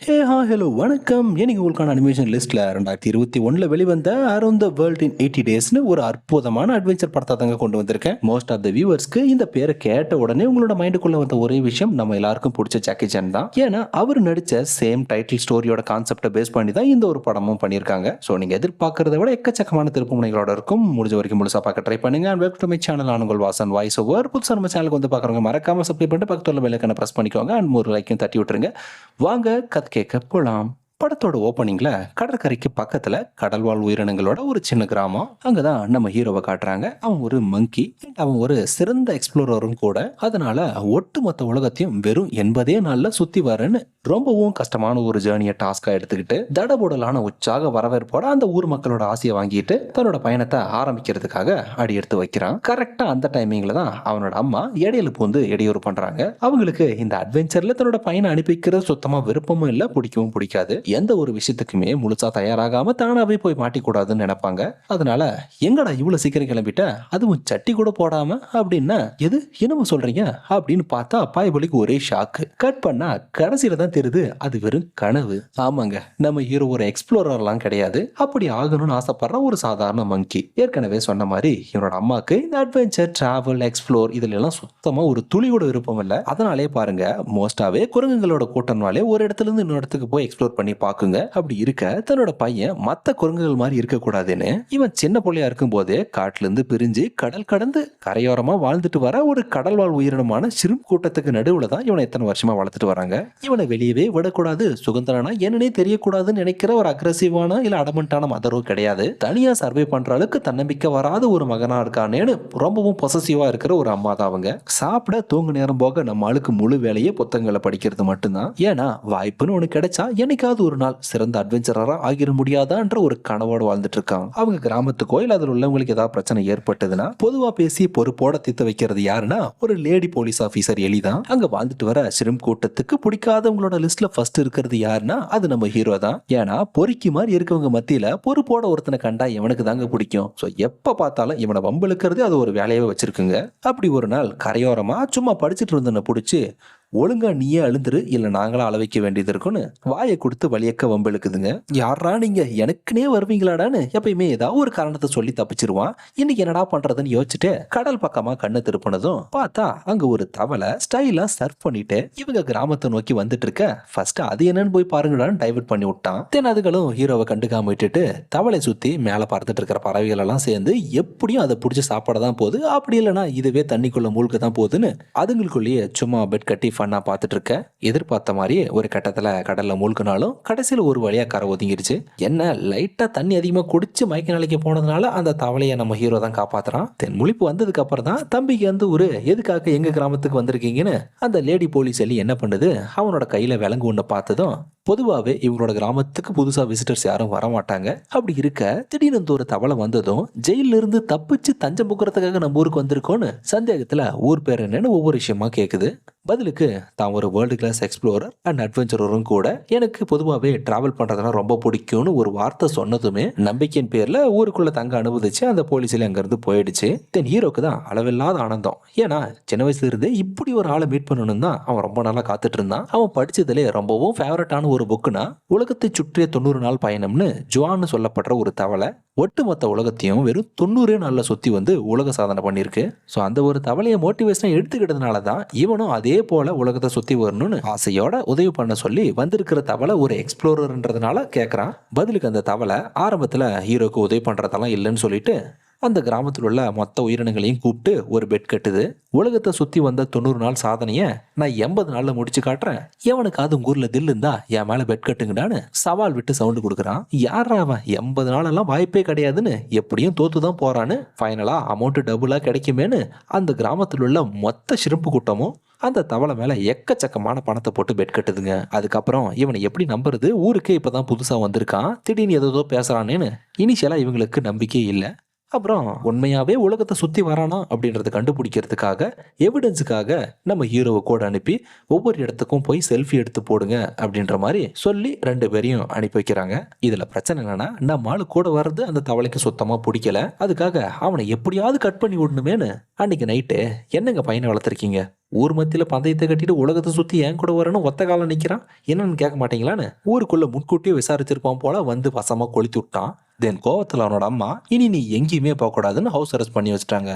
Hello வணக்கம். இன்னைக்கு உங்களுக்கான அனிமேஷன் லிஸ்ட்ல 2021 வெளிவந்த அரௌண்ட் த வேர்ல்ட் இன் 80 டேஸ்னு ஒரு அற்புதமான அட்வென்ச்சர் படத்தை தாங்க கொண்டு வந்திருக்கேன். மோஸ்ட் ஆஃப் த வியூவர்ஸ்க்கு இந்த பேரை கேட்ட உடனே உங்களோட மைண்டுக்குள்ள வந்த ஒரே விஷயம் நம்ம எல்லாருக்கும் பிடிச்ச ஜாக்கி சான் தான். ஏன்னா அவர் நடிச்ச சேம் டைட்டில் ஸ்டோரியோட கான்செப்டை பேஸ் பண்ணி தான் இந்த ஒரு படமும் பண்ணியிருக்காங்க. ஸோ நீங்க எதிர்பார்க்கறத விட எக்கச்சக்கமான திருப்புமுனைகளோட இருக்கும். முடிஞ்ச வரைக்கும் முழுசா பார்க்க ட்ரை பண்ணுங்க. And welcome to my channel. நான் உங்கள் வாசன் வாய்ஸ் ஓவர். புதுசாக நம்ம சேனலுக்கு வந்து பார்க்குறவங்க மறக்காம சப்ஸ்கிரைப் பண்ணிட்டு பக்கத்துல பெல்லைக்கான பிரஸ் பண்ணிக்கோங்க. அண்ட் ஒரு லைக்கையும் தட்டி விட்டுருங்க. வாங்க கத் கேட்க போலாம். படத்தோட ஓப்பனிங்ல கடற்கரைக்கு பக்கத்துல கடல்வாழ் உயிரினங்களோட ஒரு சின்ன கிராமம். அங்கதான் நம்ம ஹீரோவை காட்டுறாங்க. அவன் ஒரு மங்கி. அவன் ஒரு சிறந்த எக்ஸ்ப்ளோரரும் கூட. அதனால ஒட்டுமொத்த உலகத்தையும் வெறும் 80 நாள்ல சுத்தி வரேன்னு ரொம்பவும் கஷ்டமான ஒரு ஜேர்னியை டாஸ்கா எடுத்துக்கிட்டு தடபுடலான உற்சாக வரவேற்போட அந்த ஊர் மக்களோட ஆசையை வாங்கிட்டு தன்னோட பயணத்தை ஆரம்பிக்கிறதுக்காக அடி எடுத்து வைக்கிறான். கரெக்டா அந்த டைமிங்ல தான் அவனோட அம்மா இடையில பூந்து இடையூறு பண்றாங்க. அவங்களுக்கு இந்த அட்வென்ச்சர்ல தன்னோட பையனை அனுப்பிக்கிறது சுத்தமா விருப்பமும் இல்ல, பிடிக்கவும் பிடிக்காது. எந்த ஒரு விஷயத்துக்குமே முழுசா தயாராகாம தானாவே போய் மாட்டிக்கூடாதுன்னு நினைப்பாங்க. அதனால எங்கடா இவ்வளவு சீக்கிரம் கிளம்பிட்ட, அதுவும் சட்டி கூட போடாம அப்படின்னா எது என்னமோ சொல்றீங்க அப்படின்னு பார்த்தா பாய்பலிக்கு ஒரே ஷாக்கு. கட் பண்ணா கடைசியில தான் தெரியுது அது வெறும் கனவு. ஆமாங்க, நம்ம ஹீரோ ஒரு எக்ஸ்ப்ளோரர்லாம் கிடையாது. அப்படி ஆகணும்னு ஆசைப்படுற ஒரு சாதாரண மங்கி. ஏற்கனவே சொன்ன மாதிரி இவனோட அம்மாக்கு இந்த அட்வென்ச்சர், டிராவல், எக்ஸ்ப்ளோர் இதுல எல்லாம் சுத்தமா ஒரு துளி கூட விருப்பம் இல்ல. அதனாலே பாருங்க, மோஸ்டாவே குரங்குகளோட கூட்டம்னாலே ஒரு இடத்துல இருந்து இன்னொரு இடத்துக்கு போய் எக்ஸ்ப்ளோர் பண்ணி பாக்குங்க. அப்படி இருக்க தன்னோட பையன் மத்த குரங்குகள் மாதிரி இருக்க கூடாதுன்னு இவன் சின்ன பிள்ளையா இருக்கும் போதே காட்டுல இருந்து பிரிஞ்சு கடல் கடந்து கரையோரமா வாழ்ந்துட்டு வர ஒரு கடல் வாழ் உயிரினமான சிறும் கூட்டத்துக்கு நடுவுல தான் இவனை எத்தனை வருஷமா வளர்த்துட்டு வராங்க. இவனை வெளியவே விடக்கூடாது, சுதந்திரனா என்னன்னே தெரியக்கூடாதுன்னு நினைக்கிற ஒரு அக்ரெசிவான இல்ல அடமெண்டான மதரோ கிடையாது. தனியா சர்வே பண்ற அளவுக்கு தன்னம்பிக்கை வராத ஒரு மகனா இருக்கானேன்னு ரொம்பவும் பொசசிவா இருக்கிற ஒரு அம்மா தான் அவங்க. சாப்பிட தூங்கு நேரம் போக நம்ம ஆளுக்கு முழு வேலையே புத்தகங்களை படிக்கிறது மட்டும்தான். ஏன்னா வாய்ப்புன்னு ஒண்ணு கிடைச்சா என்னைக்காவது ஒரு நாள் சிறந்த அட்வென்ச்சரரா ஆகிட முடியாதான்ற ஒரு கனவோடு வாழ்ந்துட்டு இருக்காங்க. அவங்க கிராமத்துக்கோ இல்ல அதில் உள்ளவங்களுக்கு ஏதாவது பிரச்சனை ஏற்பட்டதுன்னா பொதுவா பேசி பொறுப்போட தீர்த்து வைக்கிறது யாருன்னா ஒரு லேடி போலீஸ் ஆபீசர் எலிதான். அங்க வாழ்ந்துட்டு வர சிறும் கூட்டத்துக்கு பிடிக்காதவங்களோட லிஸ்ட்ல ஃபர்ஸ்ட் இருக்கிறது யாருன்னா அது நம்ம ஹீரோ தான். ஏன்னா பொறுக்கி மாதிரி இருக்கவங்க மத்தியில பொறுப்போட ஒருத்தனை கண்டா இவனுக்கு தாங்க பிடிக்கும். ஸோ எப்ப பார்த்தாலும் இவனை வம்பிழுக்கிறது அது ஒரு வேலையாவே வச்சிருக்குங்க. அப்படி ஒரு நாள் கரையோரமா சும்மா படிச்சுட்டு இருந்தவனை பிடிச்சி ஒழுங்கா நீயே அழுந்துரு இல்ல நாங்களா அள வைக்க வேண்டியது இருக்குன்னு வாயை கொடுத்து வலியக்க வம்பெழுக்குதுங்க. யாரா நீங்க எனக்குனே வருவீங்களாடான்னு எப்பயுமே ஏதாவது ஒரு காரணத்தை சொல்லி தப்பிச்சிருவான். இன்னைக்கு என்னடா பண்றதுன்னு யோசிச்சுட்டு கடல் பக்கமா கண்ணை திருப்பினதும் பார்த்தா அங்க ஒரு தவளை ஸ்டைலா சர்ஃப் பண்ணிட்டு இவங்க கிராமத்தை நோக்கி வந்துட்டு இருக்க. ஃபர்ஸ்ட் அது என்னன்னு போய் பாருங்கடான்னு டைவர்ட் பண்ணி விட்டான். தென் அதுகளும் ஹீரோவை கண்டுக்காம விட்டுட்டு தவளை சுத்தி மேல பார்த்துட்டு இருக்கிற பறவைகள் எல்லாம் சேர்ந்து எப்படியும் அதை பிடிச்சி சாப்பாட தான் போகுது, அப்படி இல்லைன்னா இதுவே தண்ணிக்குள்ள மூழ்க தான் போகுதுன்னு அதுங்களுக்குள்ளேயே சும்மா பெட் கட்டி ஃபன்னா பார்த்துட்டு இருக்க. எதிர்பார்த்த மாதிரியே ஒரு கட்டத்துல கடல்ல மூழ்கினாலும் கடைசியில ஒரு வழியா கரை ஒதுங்கிருச்சு. என்ன லைட்டா தண்ணி அதிகமா குடிச்சு மயக்க நிலைக்கு போனதுனால அந்த தவளையை நம்ம ஹீரோ தான் காப்பாத்துறான். தென் முழிப்பு வந்ததுக்கு அப்புறம் தான் தம்பிக்கு வந்து ஒரு எதுக்காக எங்க கிராமத்துக்கு வந்திருக்கீங்கன்னு அந்த லேடி போலீஸ் எல்லி என்ன பண்ணுது, அவனோட கையில விலங்கு ஒண்ணு பார்த்ததும் பொதுவாகவே இவங்களோட கிராமத்துக்கு புதுசா விசிட்டர்ஸ் யாரும் வரமாட்டாங்க. அப்படி இருக்க திடீர்னு ஒரு தவளை வந்ததும் ஜெயில இருந்து தப்பிச்சு தஞ்சம் புக்குறதுக்காக நம்ம ஊருக்கு வந்திருக்கோன்னு சந்தேகத்துல ஊர் பேர் என்னன்னு ஒவ்வொரு விஷயமா கேக்குது. பதிலுக்கு தான் ஒரு வேர்ல்டு கிளாஸ் எக்ஸ்ப்ளோரர் அண்ட் அட்வென்ச்சரரும் கூட, எனக்கு பொதுவாகவே டிராவல் பண்றதுனா ரொம்ப பிடிக்கும்னு ஒரு வார்த்தை சொன்னதுமே நம்பிக்கையின் பேர்ல ஊருக்குள்ள தங்க அனுமதிச்சு அந்த போலீஸ்ல அங்கிருந்து போயிடுச்சு. தென் ஹீரோக்கு தான் அளவில்லாத ஆனந்தம். ஏன்னா சின்ன வயசுல இருந்தே இப்படி ஒரு ஆளை மீட் பண்ணணும் தான் அவன் ரொம்ப நாளா காத்துட்டு இருந்தான். அவன் படிச்சதுல ரொம்பவும் ஃபேவரட்டான ஒரு புக்குனா உலகத்தை சுற்றிய 90 நாள் பயணம்னு ஜுவான்னு சொல்லப்படுற ஒரு தவளை ஒட்டுமொத்த உலகத்தையும் வெறும் 90 நாள்ல சுத்தி வந்து உலக சாதனை பண்ணிருக்கு. ஸோ அந்த ஒரு தவளையை மோட்டிவேஷனா எடுத்துக்கிட்டதுனால தான் இவனும் அதே போல உலகத்தை சுத்தி வரணும்னு ஆசையோட உதவி பண்ண சொல்லி வந்திருக்கிற தவளை ஒரு எக்ஸ்ப்ளோரர்ன்றதுனால கேட்கறான். பதிலுக்கு அந்த தவளை ஆரம்பத்துல ஹீரோக்கு உதவி பண்றதெல்லாம் இல்லைன்னு சொல்லிட்டு அந்த கிராமத்தில் உள்ள மொத்த உயிரினங்களையும் கூப்பிட்டு ஒரு பெட் கட்டுது. உலகத்தை சுத்தி வந்த 90 நாள் சாதனைய நான் 80 நாள்ல முடிச்சு காட்டுறேன், எவனுக்காவது உங்க ஊர்ல தில் இருந்தா என் மேல பெட் கட்டுங்கடான்னு சவால் விட்டு சவுண்டு கொடுக்குறான். யாரா அவன் 80 நாளெல்லாம் வாய்ப்பே கிடையாதுன்னு எப்படியும் தோத்துதான் போறான்னு ஃபைனலா அமௌண்ட் டபுளா கிடைக்குமேன்னு அந்த கிராமத்தில் உள்ள மொத்த சிறப்பு கூட்டமும் அந்த தவளை மேல எக்கச்சக்கமான பணத்தை போட்டு பெட் கட்டுதுங்க. அதுக்கப்புறம் இவனை எப்படி நம்புறது, ஊருக்கே இப்பதான் புதுசா வந்திருக்கான், திடீர்னு ஏதோ பேசுறானேன்னு இனிஷியலா இவங்களுக்கு நம்பிக்கை இல்லை. அப்புறம் உண்மையாவே உலகத்தை சுத்தி வரானா அப்படின்றத கண்டுபிடிக்கிறதுக்காக எவிடன்ஸுக்காக நம்ம ஹீரோவை கூட அனுப்பி ஒவ்வொரு இடத்துக்கும் போய் செல்ஃபி எடுத்து போடுங்க அப்படின்ற மாதிரி சொல்லி 2 பேரையும் அனுப்பி வைக்கிறாங்க. இதுல பிரச்சனை என்னன்னா, நம்ம ஆளு கூட வர்றது அந்த தவளைக்கு சுத்தமா பிடிக்கல. அதுக்காக அவனை எப்படியாவது கட் பண்ணி விடணுமேனு அன்னைக்கு நைட்டு, என்னங்க பையனை வளர்த்துருக்கீங்க, ஊர் மத்தியில பந்தயத்தை கட்டிட்டு உலகத்தை சுத்தி என் கூட வரணும் ஒத்த காலம் நிக்கிறான், என்னன்னு கேட்க மாட்டீங்களான்னு ஊருக்குள்ள முன்கூட்டியே விசாரிச்சிருப்பான் போல வந்து வசமா கொளுத்தி விட்டான். தென் கோவத்துல அவனோட அம்மா, இனி நீ எங்கேயுமே போக கூடாதுன்னு ஹவுஸ் அரெஸ்ட் பண்ணி வச்சுட்டாங்க.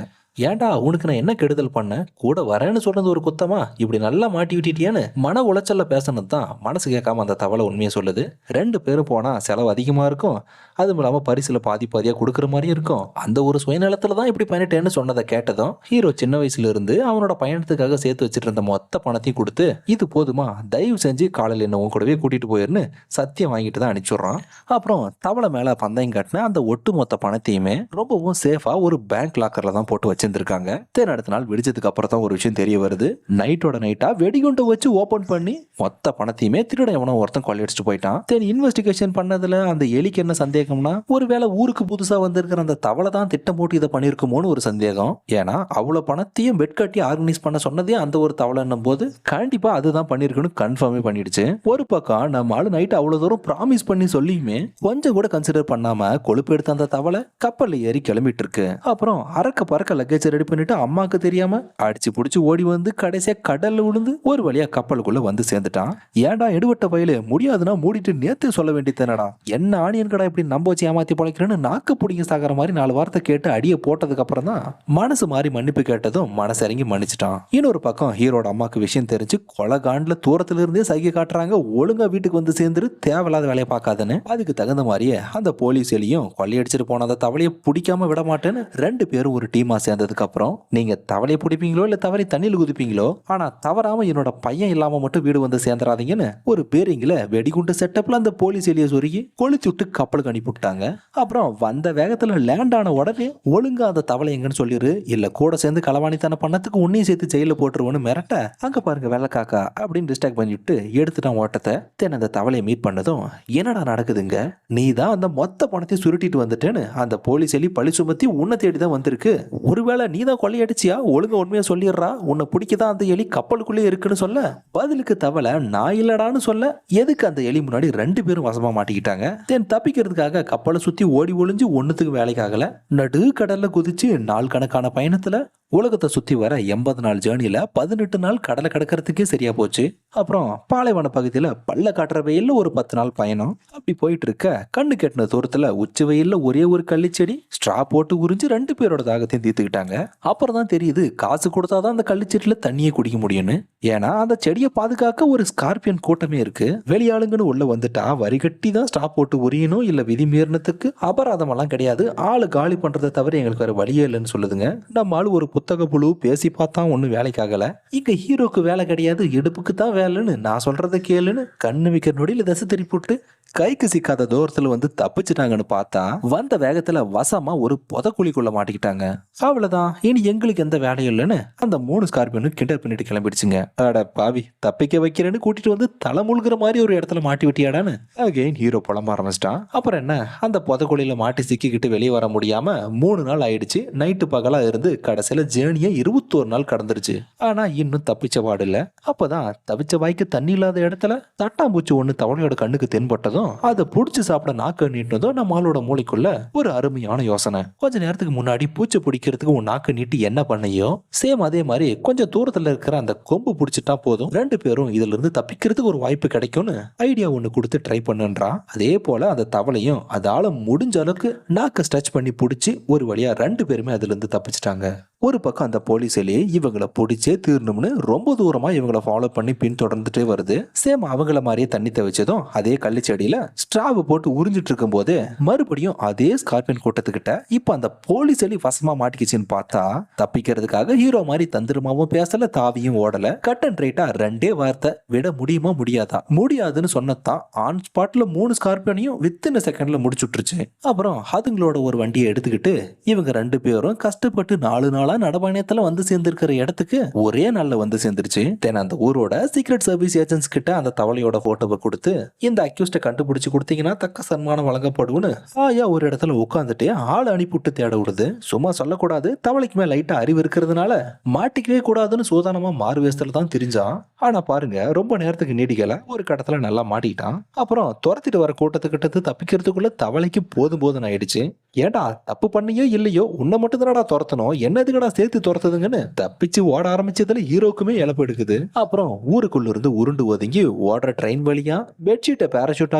ஏன்டா உனக்கு நான் என்ன கெடுதல் பண்ணேன், கூட வரேன்னு சொன்னது ஒரு குத்தமா, இப்படி நல்லா மாட்டி விட்டிட்டியான்னு மன உளைச்சல்ல பேசினது தான் மனசு கேட்காம அந்த தவளை உண்மையை சொல்லுது. 2 பேரும் போனா செலவு அதிகமா இருக்கும், அதுவும் இல்லாம பரிசுல பாதி பாதியா கொடுக்குற மாதிரி இருக்கும். அந்த ஒரு சுயநலத்துல தான் இப்படி பண்ணிட்டேன்னு சொன்னதை கேட்டதும் ஹீரோ சின்ன வயசுல இருந்து அவனோட பயணத்துக்காக சேர்த்து வச்சுட்டு இருந்த மொத்த பணத்தையும் கொடுத்து, இது போதுமா, தயவு செஞ்சு காலையில் என்ன உன் கூடவே கூட்டிட்டு போயிருன்னு சத்தியம் வாங்கிட்டு தான் அனுப்பிச்சுடுறான். அப்புறம் தவளை மேல பந்தயம் கட்டின அந்த ஒட்டு மொத்த பணத்தையுமே ரொம்பவும் சேஃபா ஒரு பேங்க் லாக்கர்ல தான் போட்டு வச்சிருந்திருக்காங்க. அடுத்த நாள் விடிச்சதுக்கு அப்புறம் தான் ஒரு விஷயம் தெரிய வருது. நைட்டோட நைட்டா வெடிகுண்டை வச்சு ஓபன் பண்ணி மொத்த பணத்தையுமே திருட எவனோ ஒருத்தன் கொள்ளையடிச்சிட்டு போயிட்டான். இன்வெஸ்டிகேஷன் பண்ணதுல அந்த எலிக்கு என்ன சந்தேகம்னா, ஒருவேளை ஊருக்கு புதுசா வந்திருக்கிற அந்த தவளை தான் திட்டம் போட்டு இதை பண்ணிருக்குமோன்னு ஒரு சந்தேகம். ஏன்னா அவ்வளவு பணத்தையும் பெட் கட்டி ஆர்கனைஸ் பண்ண சொன்னதே அந்த ஒரு தவளைன்னும் போது கண்டிப்பா அதுதான் பண்ணிருக்குன்னு கன்ஃபார்மே பண்ணிடுச்சு. ஒரு பக்கம் நம்ம ஆளு நைட் அவ்வளவு தூரம் ப்ராமிஸ் பண்ணி சொல்லியுமே கொஞ்சம் கூட கன்சிடர் பண்ணாம கொழுப்பு எடுத்த அந்த தவளை கப்பல்ல ஏறி கிளம்பிட்டு இருக்கு. அப்புறம் அறக்க பறக்க லக்கேஜ் ரெடி பண்ணிட்டு அம்மாக்கு தெரியாம அடிச்சு புடிச்சு ஓடி வந்து கடைசியா கடல்ல விழுந்து ஒரு வழியா கப்பலுக்குள்ள வந்து சேர்ந்துட்டான். ஏன்டா எடுவட்ட வயலு, முடியாதுன்னா மூடிட்டு நேத்து சொல்ல வேண்டியதுனடா, என்ன ஆணியன் கடை இப்படி நம்ப வச்சு ஏமாத்தி பொழைக்கிறேன்னு நாக்கு பிடிங்க சாகிற மாதிரி 4 வார்த்தை கேட்டு அடிய போட்டதுக்கு அப்புறம் தான் மனசு மாறி மன்னிப்பு கேட்டதும் மனசு இறங்கி மன்னிச்சிட்டான். இன்னொரு பக்கம் ஹீரோட அம்மாக்கு விஷயம் தெரிஞ்சு கொலகாண்டுல தூரத்துல இருந்தே சைகை காட்டுறாங்க, ஒழுங்கா வீட்டுக்கு வந்து சேர்ந்துரு, தேவையில்லாத வேலையை பார்க்காதுன்னு. அதுக்கு தகுந்த மாதிரியே அந்த போலீஸ் எலியும் கொள்ளையடிச்சிட்டு போன அந்த தவளையை பிடிக்காம விட மாட்டேன்னு 2 பேரும் ஒரு டீமா சேர்ந்ததுக்கு அப்புறம், நீங்க தவளையை பிடிப்பீங்களோ இல்ல தவறி தண்ணியில் குதிப்பீங்களோ, ஆனா தவறாம என்னோட பையன் இல்லாம மட்டும் வீடு வந்து சேர்ந்துறாதீங்கன்னு ஒரு பேரிங்ல வெடிகுண்டு செட்டப்ல அந்த போலீஸ் எலியை சொருகி கொளுத்தி விட்டு கப்பலுக்கு அனுப்பிவிட்டாங்க. அப்புறம் வந்த வேகத்துல லேண்ட் ஆன உடனே ஒழுங்கா அந்த தவளை எங்கன்னு சொல்லிரு, இல்ல கூட சேர்ந்து களவாணித்தனம் பண்ணதுக்கு உன்னையும் சேர்த்து ஜெயில போட்டுருவோன்னு மிரட்ட, அங்க பாருங்க வெள்ளக்காக்கா அப்படின்னு டிஸ்ட்ராக்ட் பண்ணிவிட்டு எடுத்துட்டான் ஓட்டத்தை. தென் அந்த தவளையை மீட் பண்ணதும், என்னடா நடக்குதுங்க, நீ தான் அந்த மொத்த பணத்தையும் சுருட்டிட்டு வந்துட்டேன்னு அந்த போலீஸ் எலி பழி சுமத்தி உன்னை தேடிதான் வந்திருக்கு, ஒருவேளை நீ தான் கொள்ளையடிச்சியா, ஒழுங்கா உண்மையா சொல்லிடுறா, உன்னை பிடிக்கதான் அந்த எலி கப்பலுக்குள்ளே இருக்குன்னு சொல்ல, பதிலுக்கு தவளை நான் இல்லடான்னு சொல்ல, எதுக்கு அந்த எலி முன்னாடி 2 பேரும் வசமா மாட்டிக்கிட்டாங்க. தென் தப்பிக்கிறதுக்காக கப்பலை சுத்தி ஓடி ஒளிஞ்சு ஒண்ணுத்துக்கு வேலைக்காகல நடு கடல்ல குதிச்சு நாள் கணக்கான பயணத்துல உலகத்தை சுத்தி வர 80 நாள் ஜேர்னில 18 நாள் கடலை கடக்கிறதுக்கே சரியா போச்சு. அப்புறம் பாலைவன பகுதியில பல்ல காட்டுற வெயில்ல ஒரு 10 நாள் பயணம். அப்படி போயிட்டு இருக்க கண்ணு கெட்டின தூரத்துல உச்சி வெயில்ல ஒரே ஒரு கள்ளிச்செடி ஸ்ட்ரா போட்டு உறிஞ்சு 2 பேரோட தாகத்தையும் தீர்த்துக்கிட்டாங்க. அப்புறம் தான் தெரியுது காசு கொடுத்தாதான் அந்த கள்ளிச்செடியில தண்ணியை குடிக்க முடியும்னு. ஏன்னா அந்த செடியை பாதுகாக்க ஒரு ஸ்கார்பியன் கூட்டமே இருக்கு. வெளியாளுங்கன்னு உள்ள வந்துட்டா வரிகட்டி தான் ஸ்ட்ரா போட்டு உரியணும், இல்ல விதி மீறினத்துக்கு அபராதம் எல்லாம் கிடையாது, ஆளு காலி பண்றதை தவிர எங்களுக்கு வேற வழியே இல்லைன்னு சொல்லுதுங்க. நம்ம ஆளு ஒரு புத்தக புழு, பேசி பார்த்தா ஒன்னும் வேலைக்காகல. இங்க ஹீரோக்கு வேலை கிடையாது, இடுப்புக்கு தான் வேலைன்னு நான் சொல்றதை கேளுன்னு கண்ணு விக்கிற நொடியில தசை திருப்பிவிட்டு கைக்கு சிக்காத தூரத்துல வந்து தப்பிச்சுட்டாங்கன்னு பார்த்தா வந்த வேகத்துல வசமா ஒரு புதக்குழிக்குள்ள மாட்டிக்கிட்டாங்க. அவ்வளவுதான், இனி எங்களுக்கு எந்த வேலையும் இல்லைன்னு அந்த 3 ஸ்கார்பியனும் கிண்டர் பண்ணிட்டு கிளம்பிடுச்சுங்க. அட பாவி, தப்பிக்க வைக்கிறேன்னு கூட்டிட்டு வந்து தலை முழுகிற மாதிரி ஒரு இடத்துல மாட்டி விட்டியாடான்னு அகைன் ஹீரோ புலம்ப ஆரம்பிச்சிட்டான். அப்புறம் என்ன, அந்த புதக்குழியில மாட்டி சிக்கிக்கிட்டு வெளியே வர முடியாம 3 நாள் ஆயிடுச்சு. நைட்டு பகலா இருந்து கடைசியில ஜேர்னியை 21 நாள் கடந்துருச்சு. ஆனா இன்னும் தப்பிச்ச பாடு இல்ல. அப்பதான் தவிச்ச வாய்க்கு தண்ணி இல்லாத இடத்துல தட்டாம்பூச்சி ஒண்ணு தவளையோட கண்ணுக்கு தென்பட்டதும் அதை புடிச்சு சாப்பிட நாக்கு நீட்டினதும் நம்மளோட மூளைக்குள்ள ஒரு அருமையான யோசனை. கொஞ்ச நேரத்துக்கு முன்னாடி பூச்சி பிடிக்கிறதுக்கு உன் நாக்கு நீட்டி என்ன பண்ணையோ சேம் அதே மாதிரி கொஞ்சம் தூரத்துல இருக்கிற அந்த கொம்பு பிடிச்சிட்டா போதும், 2 பேரும் இதுல இருந்து தப்பிக்கிறதுக்கு ஒரு வாய்ப்பு கிடைக்கும்னு ஐடியா ஒண்ணு கொடுத்து ட்ரை பண்ணுன்றான். அதே போல அந்த தவளையும் அதால முடிஞ்ச அளவுக்கு நாக்க ஸ்ட்ரெச் பண்ணி பிடிச்சி ஒரு வழியா 2 பேருமே அதுல இருந்து தப்பிச்சிட்டாங்க. ஒரு பக்கம் அந்த போலீஸ் எலி இவங்களை பிடிச்சே தீரணும்னு ரொம்ப தூரமா இவங்களை ஃபாலோ பண்ணி பின்தொடர்ந்துட்டே வருது. சேம் அவங்கள மாதிரியே தண்ணி தவிச்சதும் அதே கள்ளிச்செடியில ஸ்ட்ராவை போட்டு உறிஞ்சிட்டு இருக்கும் போது மறுபடியும் அதே ஸ்கார்பியன் கூட்டத்துக்கிட்ட இப்ப அந்த போலீஸ் எலி வசமா மாட்டிக்கிச்சுன்னு பார்த்தா தப்பிக்கிறதுக்காக ஹீரோ மாதிரி தந்திரமாவும் பேசல, தாவியும் ஓடல. கட் அண்ட் ரைட்டா 2 வார்த்தை, விட முடியுமா முடியாதா, முடியாதுன்னு சொன்னதான் ஆன் ஸ்பாட்ல 3 ஸ்கார்பியனையும் வித்தின் செகண்ட்ல முடிச்சுட்டுருச்சு. அப்புறம் அதுங்களோட ஒரு வண்டியை எடுத்துக்கிட்டு இவங்க 2 பேரும் கஷ்டப்பட்டு 4 நாள் நாளா நடபாயணத்துல வந்து சேர்ந்திருக்கிற இடத்துக்கு ஒரே நாள்ல வந்து சேர்ந்துருச்சு. தென் அந்த ஊரோட சீக்ரெட் சர்வீஸ் ஏஜென்ட்ஸ் கிட்ட அந்த தவளையோட போட்டோவை கொடுத்து இந்த அக்யூஸ்ட கண்டுபிடிச்சு கொடுத்தீங்கன்னா தக்க சன்மானம் வழங்கப்படும்னு ஆயா ஒரு இடத்துல உட்காந்துட்டு ஆள் அனுப்பிவிட்டு தேட விடுது. சும்மா சொல்லக்கூடாது, தவளைக்கு மேல லைட்டா அறிவு இருக்கிறதுனால மாட்டிக்கவே கூடாதுன்னு சோதானமா மாறு வேஷத்துல தான் தெரிஞ்சான். ஆனா பாருங்க, ரொம்ப நேரத்துக்கு நீடிக்கல, ஒரு கடத்துல நல்லா மாட்டிக்கிட்டான். அப்புறம் துரத்திட்டு வர கூட்டத்துக்கிட்ட தப்பிக்கிறதுக்குள்ள தவளைக்கு போதும் போதும் ஆயிடுச்சு. ஏடா தப்பு பண்ணியோ இல்லையோ உன்னை மட்டும் தானடா துரத்தணும், என்னதுக்கடா சேர்த்து துரத்துதுங்கன்னு தப்பிச்சு ஓட ஆரம்பிச்சதுல ஹீரோக்குமே இழப்பு எடுக்குது. அப்புறம் ஊருக்குள்ள இருந்து உருண்டு ஒதுங்கி ஓடுற ட்ரெயின் வழியா பெட்ஷீட்டை பேராஷூட்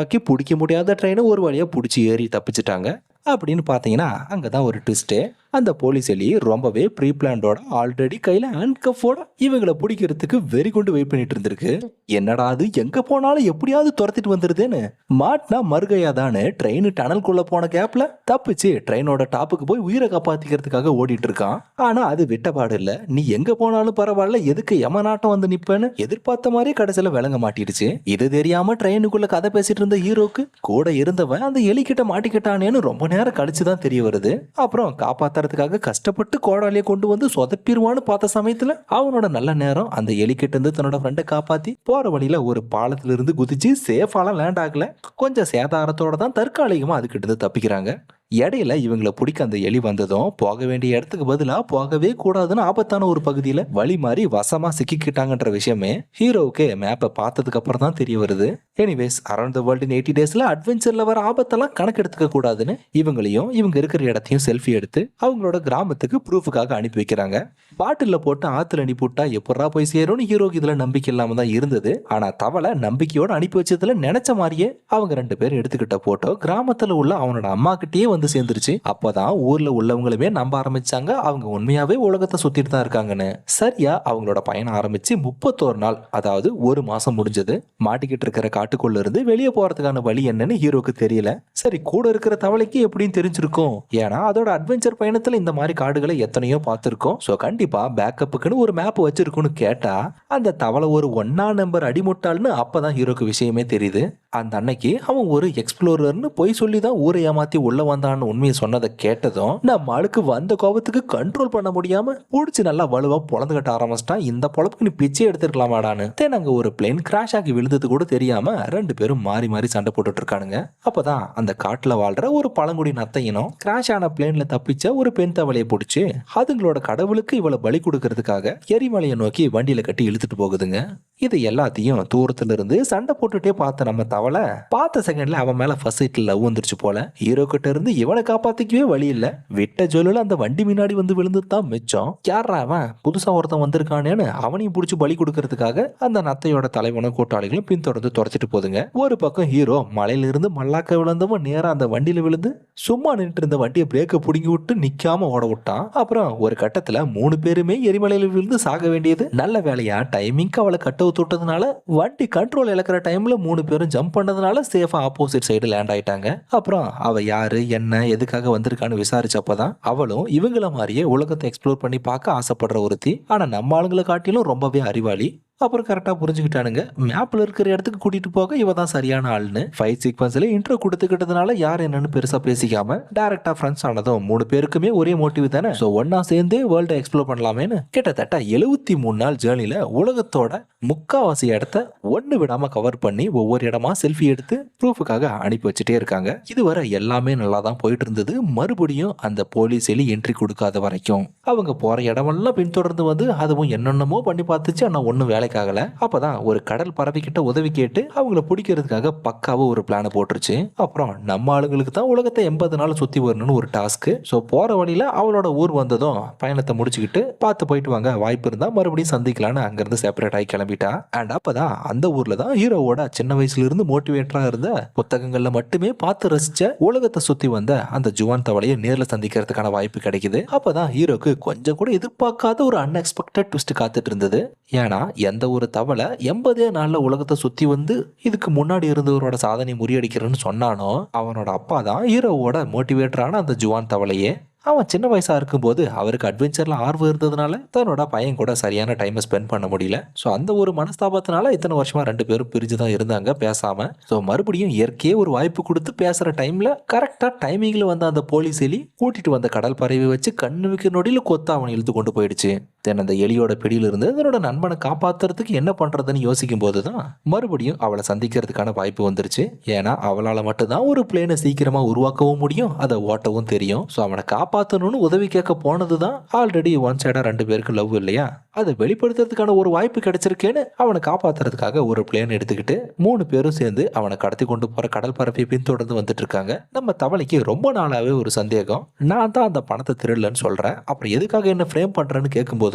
ஆக்கி பிடிக்க முடியாத ட்ரெயினை ஒரு வழியா பிடிச்சி ஏறி தப்பிச்சிட்டாங்க. அப்படின்னு பாத்தீங்கன்னா அங்கதான் ஒரு ட்விஸ்ட். அந்த போலீஸ் எலி ரொம்பவே ப்ரீ பிளான்டோட ஆல்ரெடி கையில ஹேண்ட்கஃபோட இவங்களை பிடிக்கிறதுக்கு வெறி கொண்டு வெயிட் பண்ணிட்டு இருந்திருக்கு. என்னடா அது எங்க போனாலும் எப்படியாவது துரத்திட்டு வந்துருதுன்னு மாட்டினா மறுகையாதான்னு ட்ரெயின் டனல்குள்ள போன கேப்ல தப்பிச்சு ட்ரெயினோட டாப்புக்கு போய் உயிரை காப்பாத்திக்கிறதுக்காக ஓடிட்டு இருக்கான். ஆனா அது விட்டபாடு இல்ல. நீ எங்க போனாலும் பரவாயில்ல, எதுக்கு எமநாட்டம் வந்து நிப்பேன்னு எதிர்பார்த்த மாதிரி கடைசியில விளங்க மாட்டிடுச்சு. இது தெரியாம ட்ரெயினுக்குள்ள கதை பேசிட்டு இருந்த ஹீரோக்கு கூட இருந்தவன் அந்த எலி கிட்ட மாட்டிக்கிட்டானேன்னு ரொம்ப நேரம் கழிச்சுதான் தெரிய வருது. அப்புறம் காப்பாத்துறதுக்காக கஷ்டப்பட்டு கோடாலியை கொண்டு வந்து சொதப்பிடுவான்னு பார்த்த சமயத்துல அவனோட நல்ல நேரம் அந்த எலி கிட்ட இருந்து தன்னோட ஃப்ரெண்டை காப்பாத்தி போற வழியில ஒரு பாலத்துல இருந்து குதிச்சு சேஃபாலாம் லேண்ட் ஆகல, கொஞ்சம் சேதாரத்தோட தான் தற்காலிகமா அதுக்கிட்ட இருந்து தப்பிக்கிறாங்க. இடையில இவங்களை பிடிக்க அந்த எலி வந்ததும் போக வேண்டிய இடத்துக்கு பதிலா போகவே கூடாதுன்னு ஆபத்தான ஒரு பகுதியில வழி மாறி வசமா சிக்கிக்கிட்டாங்கன்ற விஷயமே ஹீரோவுக்கு மேப்பை பார்த்ததுக்கு அப்புறம் தான் தெரிய வருது. Anyways, around the world in 80 டேஸ்ல அட்வென்ச்சர்ல வர ஆபத்தெல்லாம் கணக்கு எடுத்துக்க கூடாதுன்னு இவங்களையும் இவங்க இருக்கிற இடத்தையும் செல்ஃபி எடுத்து அவங்களோட கிராமத்துக்கு ப்ரூஃபுக்காக அனுப்பி வைக்கிறாங்க. பாட்டில போட்டு ஆத்துல அனுப்பி விட்டா எப்படா போய் சேரும்னு ஹீரோக்கு இதுல நம்பிக்கை இல்லாம தான் இருந்தது. ஆனா தவளை நம்பிக்கையோட அனுப்பி வச்சதுல நினைச்ச மாதிரியே அவங்க 2 பேரும் எடுத்துக்கிட்ட போட்டோ கிராமத்துல உள்ள அவனோட அம்மா கிட்டயே வந்து சேர்ந்துருச்சு. அப்பதான் ஊர்ல உள்ளவங்களுமே நம்ப ஆரம்பிச்சாங்க அவங்க உண்மையாவே உலகத்தை சுத்திட்டு தான் இருக்காங்கன்னு. சரியா அவங்களோட பயணம் ஆரம்பிச்சு 31 நாள், அதாவது ஒரு மாசம் முடிஞ்சது. மாட்டிக்கிட்டு இருக்கிற காட்டுக்குள்ள இருந்து வெளியே போறதுக்கான வழி என்னன்னு ஹீரோக்கு தெரியல. சரி, கூட இருக்கிற தவளைக்கு எப்படின்னு தெரிஞ்சிருக்கும், ஏன்னா அதோட அட்வென்ச்சர் பயணத்துல இந்த மாதிரி காடுகளை எத்தனையோ பார்த்திருக்கோம். சோ கண்டிப்பா பேக்கப்புக்குன்னு ஒரு மேப் வச்சிருக்குன்னு கேட்டா அந்த தவளை ஒரு 1ஆம் நம்பர் அடிமுட்டாள்னு அப்பதான் ஹீரோக்கு விஷயமே தெரியுது. அந்த அன்னைக்கு அவன் ஒரு எக்ஸ்ப்ளோரர்னு போய் சொல்லிதான் ஊரை ஏமாத்தி உள்ள வந்தான்னு உண்மையை சொன்னதை கேட்டதும் நம்ம ஆளுக்கு வந்த கோபத்துக்கு கண்ட்ரோல் பண்ண முடியாம புடிச்சு நல்லா வலுவா பொழந்து கட்ட ஆரம்பிச்சிட்டான். இந்த பொழப்புக்கு நீ பிச்சை எடுத்துருக்கலாமாடான்னு. தேன் அங்க ஒரு பிளேன் கிராஷ் ஆகி விழுந்தது கூட தெரியாம 2 பேரும் மாறி மாறி சண்டை போட்டுட்டு இருக்கானுங்க. அப்பதான் அந்த காட்டுல வாழ்ற ஒரு பழங்குடி நத்தையினம் கிராஷ் ஆன பிளேன்ல தப்பிச்ச ஒரு பெண் தவளையை பிடிச்சு அதுங்களோட கடவுளுக்கு இவளை பலி கொடுக்கறதுக்காக எரிமலையை நோக்கி வண்டியில கட்டி இழுத்துட்டு போகுதுங்க. இது எல்லாத்தையும் தூரத்துல இருந்து சண்டை போட்டுட்டே பார்த்த நம்ம தவளை பார்த்த செகண்ட்ல அவன் மேல ஃபர்ஸ்ட் சைட்ல லவ் வந்துருச்சு போல. ஹீரோ கிட்ட இருந்து இவனை காப்பாத்திக்கவே வழி இல்ல. விட்ட ஜொல்லுல அந்த வண்டி முன்னாடி வந்து விழுந்து தான் மிச்சம். யாரா அவன் புதுசா ஒருத்தன் வந்திருக்கானேன்னு அவனையும் பிடிச்சி பலி கொடுக்கறதுக்காக அந்த நத்தையோட தலைவனும் கூட்டாளிகளும் பின்தொடர்ந்து துரத்திட்டு போதுங்க. ஒரு பக்கம் ஹீரோ மலையில இருந்து மல்லாக்க விழுந்தவன் நேரா அந்த வண்டியில விழுந்து சும்மா நின்று இருந்த வண்டியை பிரேக்க புடுங்கி விட்டு நிக்காம ஓட விட்டான். அப்புறம் ஒரு கட்டத்துல 3 பேருமே எரிமலையில விழுந்து சாக வேண்டியது. நல்ல வேலையா டைமிங்க்கு அவளை கட்ட தொட்டதுனால வண்டி கண்ட்ரோல் இழக்கிற டைம்ல 3 பேரும் ஜம்ப் பண்ணதுனால சேஃபா ஆப்போசிட் சைடு லேண்ட் ஆயிட்டாங்க. அப்புறம் அவ யாரு என்ன எதுக்காக வந்திருக்கான்னு விசாரிச்சப்பதான் அவளும் இவங்கள மாதிரியே உலகத்தை எக்ஸ்ப்ளோர் பண்ணி பார்க்க ஆசைப்படுற ஒருத்தி. ஆனா நம்ம ஆளுங்களை காட்டிலும் ரொம்பவே அறிவாளி. அப்புறம் கரெக்டா புரிஞ்சுக்கிட்டானுங்க, மேப்ல இருக்கிற இடத்துக்கு கூட்டிட்டு போக இவ தான் சரியான ஆள்னு. ஃபைட் சீக்வன்ஸ்ல இன்ட்ரோ கொடுத்துக்கிட்டதுனால யார் என்னன்னு பெருசா பேசிக்காம டைரக்டா ஃப்ரெண்ட்ஸ் ஆனதும் 3 பேருக்குமே ஒரே மோட்டிவ் தானே. சோ ஒன்னா சேர்ந்து வேர்ல்டை எக்ஸ்ப்ளோர் பண்ணலாமேன்னு கிட்டத்தட்ட 73 நாள் ஜேர்னில உலகத்தோட முக்காவாசி இடத்த ஒண்ணு விடாம கவர் பண்ணி ஒவ்வொரு இடமா செல்ஃபி எடுத்து ப்ரூஃபுக்காக அனுப்பி வச்சுட்டே இருக்காங்க. இதுவரை எல்லாமே நல்லா தான் போயிட்டு இருந்தது. மறுபடியும் அந்த போலீஸ் எலி என்ட்ரி கொடுக்காத வரைக்கும் அவங்க போற இடமெல்லாம் பின்தொடர்ந்து வந்து அதுவும் என்னென்னமோ பண்ணி பார்த்துச்சு. ஆனா ஒன்னும் வேலை ஆகல. அப்பதான் ஒரு கடல் பறவை கிட்ட உதவி கேட்டு அவங்கள பிடிக்கிறதுக்காக பக்காவா ஒரு பிளான போட்டுருச்சு. அப்புறம் நம்ம ஆளுங்களுக்கு தான் உலகத்தை 80 நாள் சுத்தி வரணும்னு ஒரு டாஸ்க். சோ போற வழியில அவளோட ஊர் வந்ததும் பயணத்தை முடிச்சுக்கிட்டு பார்த்து போயிட்டு வாங்க, வாய்ப்பு இருந்தா மறுபடியும் சந்திக்கலான்னு அங்கிருந்து செப்பரேட் ஆகி கிளம்பிட்டா. அண்ட் அப்பதான் அந்த ஊர்ல தான் ஹீரோவோட சின்ன வயசுல இருந்து மோட்டிவேட்டரா இருந்த புத்தகங்கள்ல மட்டுமே பார்த்து ரசிச்ச உலகத்தை சுத்தி வந்த அந்த ஜுவான் தவளையை நேர்ல சந்திக்கிறதுக்கான வாய்ப்பு கிடைக்குது. அப்பதான் ஹீரோக்கு கொஞ்சம் கூட எதிர்பார்க்காத ஒரு அன்எக்ஸ்பெக்டட் ட்விஸ்ட் காத்துட்டு இருந்தது. ஏன்னா எந்த ஒரு தவளை 80 நாள்ல உலகத்தை சுத்தி வந்து இதுக்கு முன்னாடி இருந்தவரோட சாதனை முறியடிக்கிறேன்னு சொன்னானோ அவனோட அப்பா தான் ஹீரோவோட மோட்டிவேட்டரான அந்த ஜுவான் தவளையே. அவன் சின்ன வயசா இருக்கும்போது அவருக்கு அட்வென்ச்சர்ல ஆர்வம் இருந்ததுனால தன்னோட பையன் கூட சரியான டைமை ஸ்பெண்ட் பண்ண முடியல. ஸோ அந்த ஒரு மனஸ்தாபத்தினால இத்தனை வருஷமா 2 பேரும் பிரிஞ்சு தான் இருந்தாங்க பேசாம. ஸோ மறுபடியும் இயற்கையே ஒரு வாய்ப்பு கொடுத்து பேசுற டைம்ல கரெக்டா டைமிங்ல வந்த அந்த போலீஸ் எலி கூட்டிட்டு வந்த கடல் பறவை வச்சு கண்ணுக்கு நொடியில கொத்த அவனை இழுத்து கொண்டு போயிடுச்சு. தென் அந்த எலியோட பிடியிலிருந்து தன்னோட நண்பனை காப்பாத்துறதுக்கு என்ன பண்றதுன்னு யோசிக்கும் போதுதான் மறுபடியும் அவளை சந்திக்கிறதுக்கான வாய்ப்பு வந்துருச்சு. ஏன்னா அவளால மட்டும்தான் ஒரு பிளேனை சீக்கிரமா உருவாக்கவும் முடியும், அதை ஓட்டவும் தெரியும். ஸோ அவனை காப்பாற்றணும்னு உதவி கேட்க போனதுதான் ஆல்ரெடி ஒன் சைடா 2 பேருக்கு லவ் இல்லையா, அதை வெளிப்படுத்துறதுக்கான ஒரு வாய்ப்பு கிடைச்சிருக்கேன்னு அவனை காப்பாத்துறதுக்காக ஒரு பிளேன் எடுத்துக்கிட்டு 3 பேரும் சேர்ந்து அவனை கடத்தி கொண்டு போற கடல் பரப்பை பின்தொடர்ந்து வந்துட்டு இருக்காங்க. நம்ம தவளைக்கு ரொம்ப நாளாவே ஒரு சந்தேகம், நான் தான் அந்த பணத்தை திருடலன்னு சொல்றேன், அப்புறம் எதுக்காக என்ன ஃப்ரேம் பண்றேன்னு கேட்கும்போதுதான்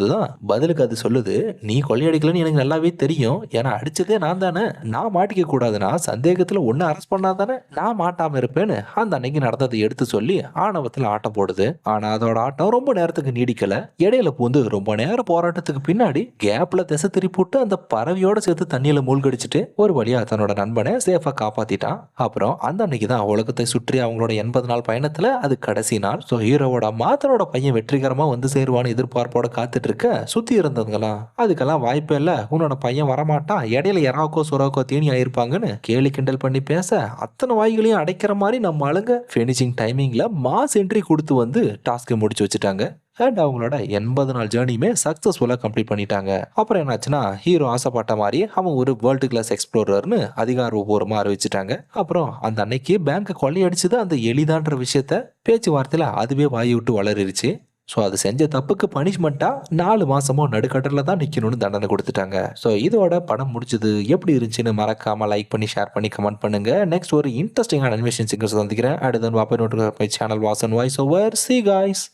பதிலுக்கு அது சொல்லுது, நீ கொள்ளையடிக்கலன்னு எனக்கு நல்லாவே தெரியும், ஏன்னா அடிச்சதே நான் தானே, நான் மாட்டிக்க கூடாதுன்னா சந்தேகத்துல ஒன்னு அரெஸ்ட் பண்ணாதானே நான் மாட்டாம இருப்பேன்னு அந்த அன்னைக்கு நடந்ததை எடுத்து சொல்லி ஆணவத்துல ஆட்டம் போடுது. ஆனா அதோட ஆட்டம் ரொம்ப நேரத்துக்கு நீடிக்கல. இடையில பூந்து ரொம்ப நேரம் போராட்டத்துக்கு பின்னாடி கேப்ல திசை திருப்பிட்டு அந்த பறவையோட சேர்த்து தண்ணியில மூழ்கடிச்சிட்டு ஒரு வழியா தன்னோட நண்பனை சேஃபா காப்பாத்திட்டான். அப்புறம் அந்த அன்னைக்கு தான் உலகத்தை சுற்றி அவங்களோட 80 நாள் பயணத்துல அது கடைசி நாள். ஸோ ஹீரோவோட அம்மா தன்னோட பையன் வெற்றிகரமா வந்து சேருவான்னு எதிர்பார்ப்போட காத்துட்டு இருக்க சுத்தி இருந்தவங்களா அதுக்கெல்லாம் வாய்ப்பே இல்ல, உன்னோட பையன் வரமாட்டான், இடையில யாராக்கோ சுறாக்கோ தேனி ஆயிருப்பாங்கன்னு கேலி கிண்டல் பண்ணி பேச அத்தனை வாய்களையும் அடைக்கிற மாதிரி நம்ம ஆளுங்க ஃபினிஷிங் டைமிங்ல மாஸ் என்ட்ரி கொடுத்து வந்து டாஸ்கை முடிச்சு வச்சுட்டாங்க. அண்ட் அவங்களோட 80 நாள் ஜேர்னியுமே சக்சஸ்ஃபுல்லாக கம்ப்ளீட் பண்ணிட்டாங்க. அப்புறம் என்னாச்சுன்னா ஹீரோ ஆசைப்பட்ட மாதிரி அவன் ஒரு வேர்ல்டு கிளாஸ் எக்ஸ்ப்ளோரர்னு அதிகாரப்பூர்வமாக அறிவிச்சிட்டாங்க. அப்புறம் அந்த அன்னைக்கு பேங்கை கொள்ளையடிச்சது அந்த எளிதான்ற விஷயத்த பேச்சுவார்த்தையில் அதுவே வாய் விட்டு வளரிருச்சு. ஸோ அது செஞ்ச தப்புக்கு பனிஷ்மெண்ட்டாக 4 மாசமோ நடுக்கடலில் தான் நிற்கணும்னு தண்டனை கொடுத்துட்டாங்க. ஸோ இதோட படம் முடிச்சது எப்படி இருந்துச்சுன்னு மறக்காம லைக் பண்ணி ஷேர் பண்ணி கமெண்ட் பண்ணுங்க. நெக்ஸ்ட் ஒரு இன்ட்ரெஸ்டிங்கான அனிமேஷன் சீக்வன்ஸ் சந்திக்கிறேன். அடுத்து வாப்பை நோட்டு channel Vasan voice over. See guys.